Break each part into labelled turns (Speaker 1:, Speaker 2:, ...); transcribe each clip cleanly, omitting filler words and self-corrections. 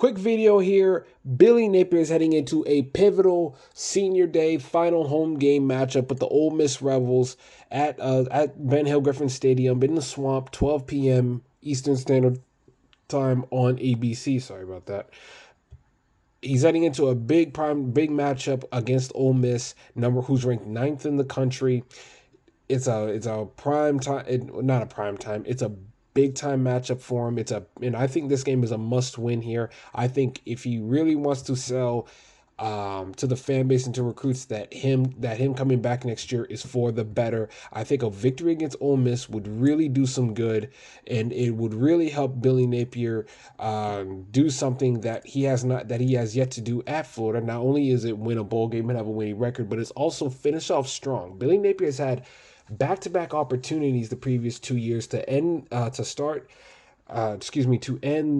Speaker 1: Quick video here. Billy Napier is heading into a pivotal senior day final home game matchup with the Ole Miss Rebels at Ben Hill Griffin Stadium in the Swamp, 12 p.m. Eastern Standard Time on ABC. Sorry about that. He's heading into a big matchup against Ole Miss, who's ranked ninth in the country. It's a prime time, not a prime time. It's a big time matchup for him. And I think this game is a must win here. I think if he really wants to sell to the fan base and to recruits that him coming back next year is for the better. I think a victory against Ole Miss would really do some good, and it would really help Billy Napier do something that he has yet to do at Florida. Not only is it win a bowl game and have a winning record, but it's also finish off strong. Billy Napier has had back-to-back opportunities the previous 2 years to end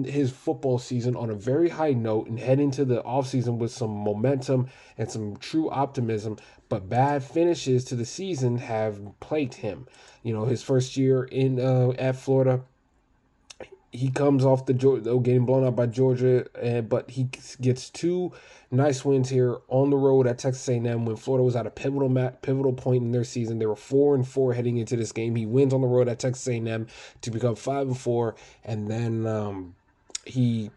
Speaker 1: his football season on a very high note and head into the offseason with some momentum and some true optimism. But bad finishes to the season have plagued him. His first year in at Florida, he comes off getting blown out by Georgia, but he gets two nice wins here on the road at Texas A&M when Florida was at a pivotal point in their season. They were 4-4 heading into this game. He wins on the road at Texas A&M to become 5-4, and then he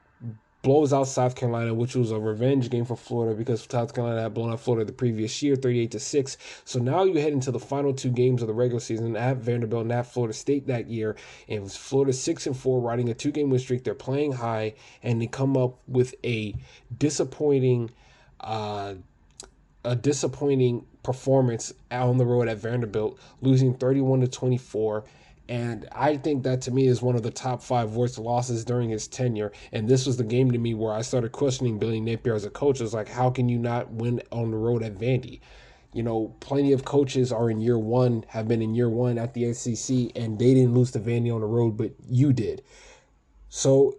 Speaker 1: blows out South Carolina, which was a revenge game for Florida because South Carolina had blown out Florida the previous year, 38-6. So now you head into the final two games of the regular season at Vanderbilt and at Florida State that year. And it was Florida 6-4, riding a 2-game win streak. They're playing high, and they come up with disappointing a disappointing performance on the road at Vanderbilt, losing 31-24. And I think that to me is one of the top 5 worst losses during his tenure. And this was the game to me where I started questioning Billy Napier as a coach. It was like, how can you not win on the road at Vandy? Plenty of coaches have been in year one at the SEC, and they didn't lose to Vandy on the road, but you did. So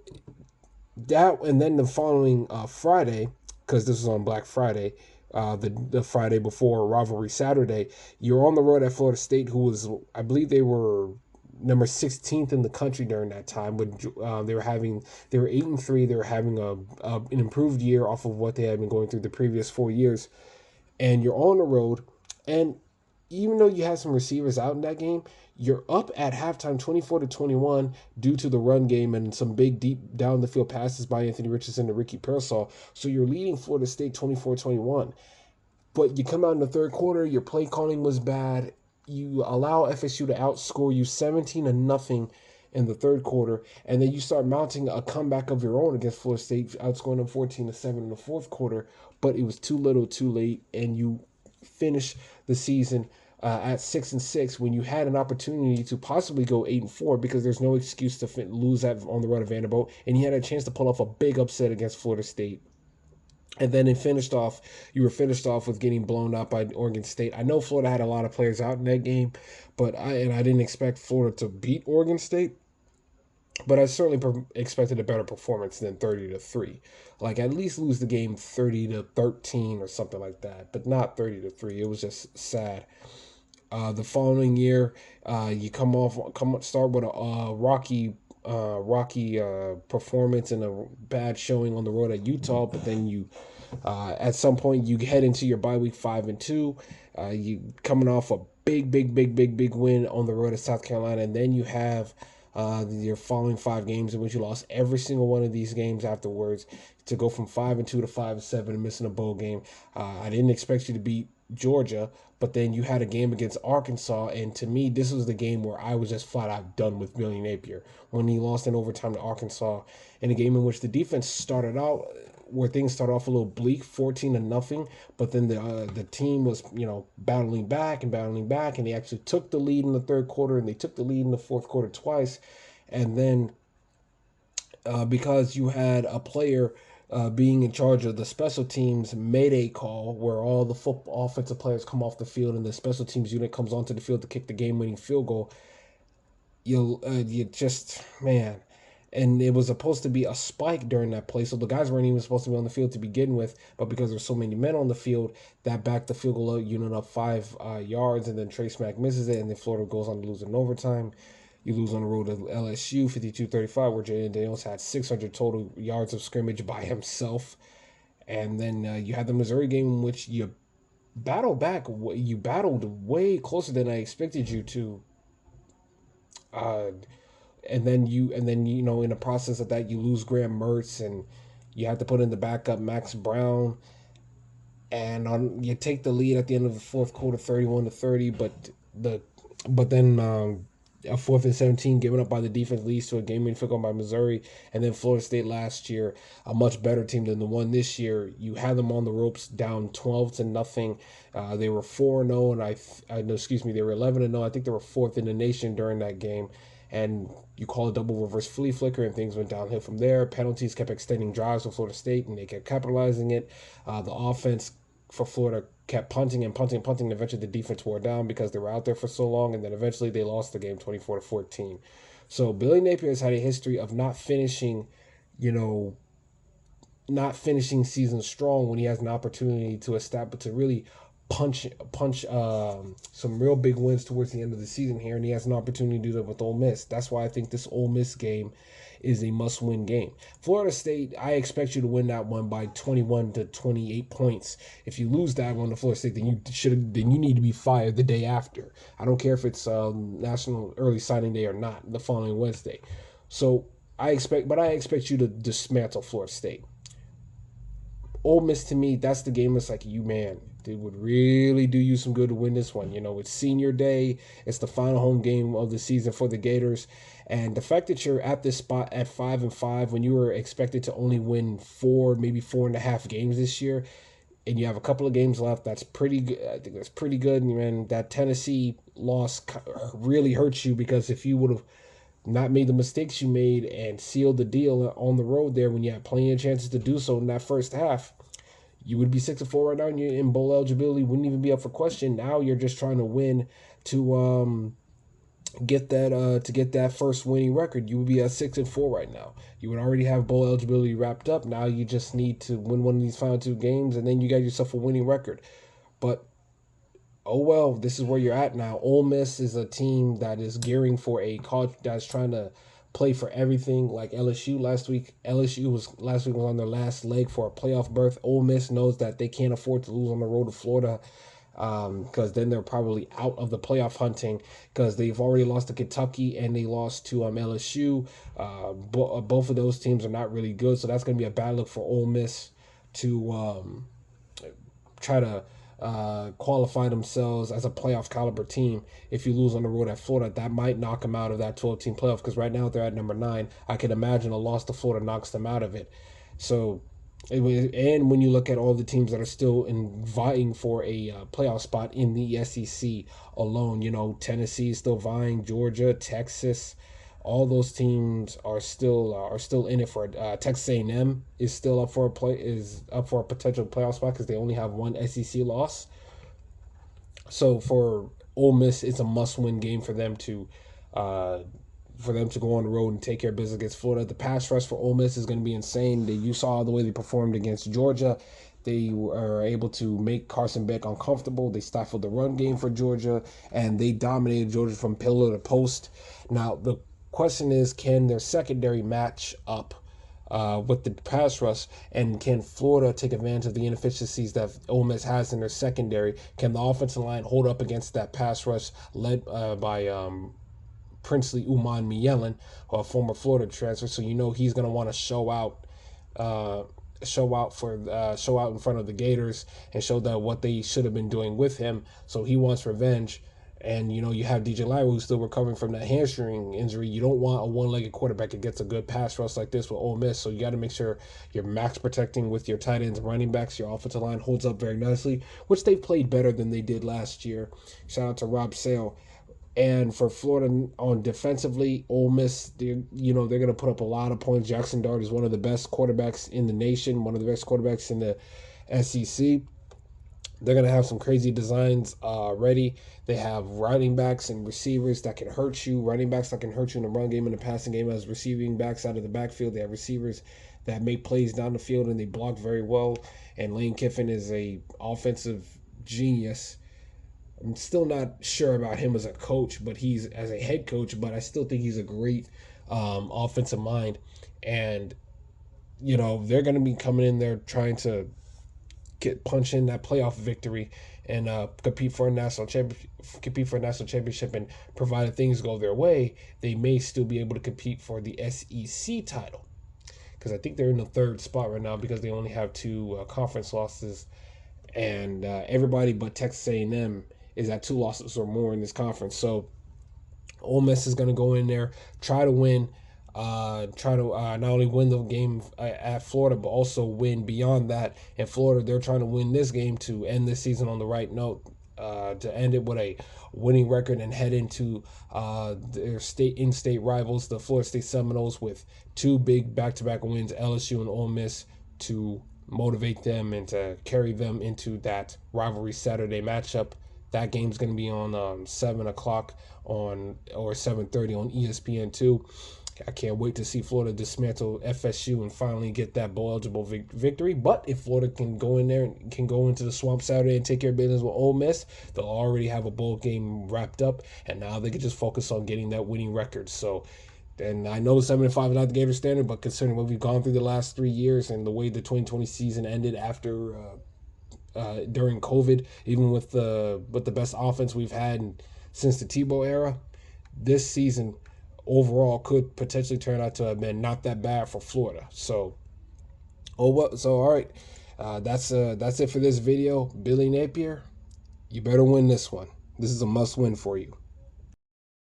Speaker 1: and then the following Friday, because this was on Black Friday, the Friday before rivalry Saturday, you're on the road at Florida State, who was, I believe they were number 16th in the country during that time. But they were 8-3. They were having an improved year off of what they had been going through the previous 4 years, and you're on the road, and even though you had some receivers out in that game, you're up at halftime 24-21 due to the run game and some big deep down the field passes by Anthony Richardson to Ricky Pearsall. So you're leading Florida State 24-21. But you come out in the third quarter, your play calling was bad. You allow FSU to outscore you 17-0 in the third quarter, and then you start mounting a comeback of your own against Florida State, outscoring them 14-7 in the fourth quarter. But it was too little, too late, and you finish the season at 6-6 when you had an opportunity to possibly go 8-4 because there's no excuse to lose on the road at Vanderbilt, and you had a chance to pull off a big upset against Florida State. And then you were finished off with getting blown out by Oregon State. I know Florida had a lot of players out in that game, but I didn't expect Florida to beat Oregon State. But I certainly expected a better performance than 30-3. Like, at least lose the game 30-13 or something like that, but not 30-3. It was just sad. The following year, you start with a rocky performance and a bad showing on the road at Utah, but then you at some point you head into your bye week 5-2. You coming off a big win on the road at South Carolina, and then you have your following 5 games in which you lost every single one of these games afterwards to go from 5-2 to 5-7 and missing a bowl game. I didn't expect you to beat Georgia, but then you had a game against Arkansas, and to me, this was the game where I was just flat out done with Billy Napier when he lost in overtime to Arkansas in a game in which the defense started out where things started off a little bleak, 14-0, but then the team was battling back, and they actually took the lead in the third quarter, and they took the lead in the fourth quarter twice, and then because you had a player being in charge of the special teams mayday call where all the football offensive players come off the field and the special teams unit comes onto the field to kick the game-winning field goal. You just, man. And it was supposed to be a spike during that play, so the guys weren't even supposed to be on the field to begin with, but because there's so many men on the field, that backed the field goal unit up 5 yards, and then Trace Mack misses it, and then Florida goes on to lose in overtime. You lose on the road to LSU 52-35, where Jaden Daniels had 600 total yards of scrimmage by himself. And then you had the Missouri game in which you battled back. You battled way closer than I expected you to. Uh, and then in the process of that, you lose Graham Mertz, and you have to put in the backup Max Brown, and you take the lead at the end of the fourth quarter, 31-30. But then a 4th and 17 given up by the defense leads to a game-winning field goal by Missouri. And then Florida State last year, a much better team than the one this year, you had them on the ropes down 12-0. They were 4-0, and no, excuse me, they were 11-0. I think they were fourth in the nation during that game. And you call a double reverse flea flicker, and things went downhill from there. Penalties kept extending drives for Florida State, and they kept capitalizing it. The offense for Florida kept punting and punting and punting, and eventually the defense wore down because they were out there for so long, and then eventually they lost the game 24-14. So Billy Napier has had a history of not finishing seasons strong when he has an opportunity to establish, to really punch some real big wins towards the end of the season here, and he has an opportunity to do that with Ole Miss. That's why I think this Ole Miss game is a must-win game. Florida State, I expect you to win that one by 21 to 28 points. If you lose that one to Florida State, then you need to be fired the day after. I don't care if it's National Early Signing Day or not, the following Wednesday. So I expect you to dismantle Florida State. Ole Miss, to me, that's the game that's like, man, it would really do you some good to win this one. It's senior day. It's the final home game of the season for the Gators. And the fact that you're at this spot at 5-5 when you were expected to only win 4, maybe 4.5 games this year, and you have a couple of games left, that's pretty good. I think that's pretty good. And that Tennessee loss really hurts you, because if you would have not made the mistakes you made and sealed the deal on the road there when you had plenty of chances to do so in that first half, you would be 6-4 right now, and in bowl eligibility wouldn't even be up for question. Now you're just trying to win to get that first winning record. You would be at 6-4 right now. You would already have bowl eligibility wrapped up. Now you just need to win one of these final 2 games, and then you got yourself a winning record. But oh well, this is where you're at now. Ole Miss is a team that is gearing for a college, that's trying to play for everything, like LSU last week. LSU was on their last leg for a playoff berth. Ole Miss knows that they can't afford to lose on the road to Florida, because then they're probably out of the playoff hunting, because they've already lost to Kentucky and they lost to LSU. Both of those teams are not really good, so that's going to be a bad look for Ole Miss to try to qualify themselves as a playoff caliber team. If you lose on the road at Florida, that might knock them out of that 12-team playoff, because right now they're at number 9. I can imagine a loss to Florida knocks them out of it. So, and when you look at all the teams that are still vying for a playoff spot in the SEC alone, Tennessee is still vying, Georgia, Texas, all those teams are still in it for Texas A&M is still up for a potential playoff spot, because they only have one SEC loss. So for Ole Miss, it's a must-win game for them to go on the road and take care of business against Florida. The pass rush for Ole Miss is going to be insane. You saw the way they performed against Georgia. They were able to make Carson Beck uncomfortable. They stifled the run game for Georgia, and they dominated Georgia from pillar to post. Now, the question is, can their secondary match up with the pass rush, and can Florida take advantage of the inefficiencies that Ole Miss has in their secondary? Can the offensive line hold up against that pass rush led by Princely Uman Mielen, a former Florida transfer? So he's going to want to show out in front of the Gators and show that what they should have been doing with him. So he wants revenge. And, you have DJ Lyra, who's still recovering from that hamstring injury. You don't want a one-legged quarterback that gets a good pass rush like this with Ole Miss. So you got to make sure you're max protecting with your tight ends and running backs. Your offensive line holds up very nicely, which they've played better than they did last year. Shout out to Rob Sale. And for Florida on defensively, Ole Miss, they're going to put up a lot of points. Jackson Dart is one of the best quarterbacks in the nation, one of the best quarterbacks in the SEC. They're going to have some crazy designs ready. They have running backs and receivers that can hurt you. Running backs that can hurt you in the run game and the passing game as receiving backs out of the backfield. They have receivers that make plays down the field, and they block very well. And Lane Kiffin is a offensive genius. I'm still not sure about him as a coach, but he's as a head coach. But I still think he's a great offensive mind, and they're going to be coming in there trying to punch in that playoff victory and compete for a national championship. And provided things go their way, they may still be able to compete for the SEC title, because I think they're in the third spot right now because they only have two conference losses, and everybody but Texas A&M is at 2 losses or more in this conference. So Ole Miss is going to go in there, try to win, try to not only win the game at Florida, but also win beyond that. In Florida, they're trying to win this game to end this season on the right note, to end it with a winning record and head into their in-state rivals, the Florida State Seminoles, with two big back-to-back wins, LSU and Ole Miss, to motivate them and to carry them into that rivalry Saturday matchup. That game's going to be on 7 o'clock or 7:30 on ESPN2. I can't wait to see Florida dismantle FSU and finally get that bowl eligible victory. But if Florida can go in there and can go into the swamp Saturday and take care of business with Ole Miss, they'll already have a bowl game wrapped up, and now they can just focus on getting that winning record. So, and I know 7-5 is not the Gators standard, but considering what we've gone through the last 3 years and the way the 2020 season ended after during COVID, even with the best offense we've had since the Tebow era, this season overall could potentially turn out to have been not that bad for Florida. So, all right, that's it for this video. Billy Napier, you better win this one. This is a must win for you.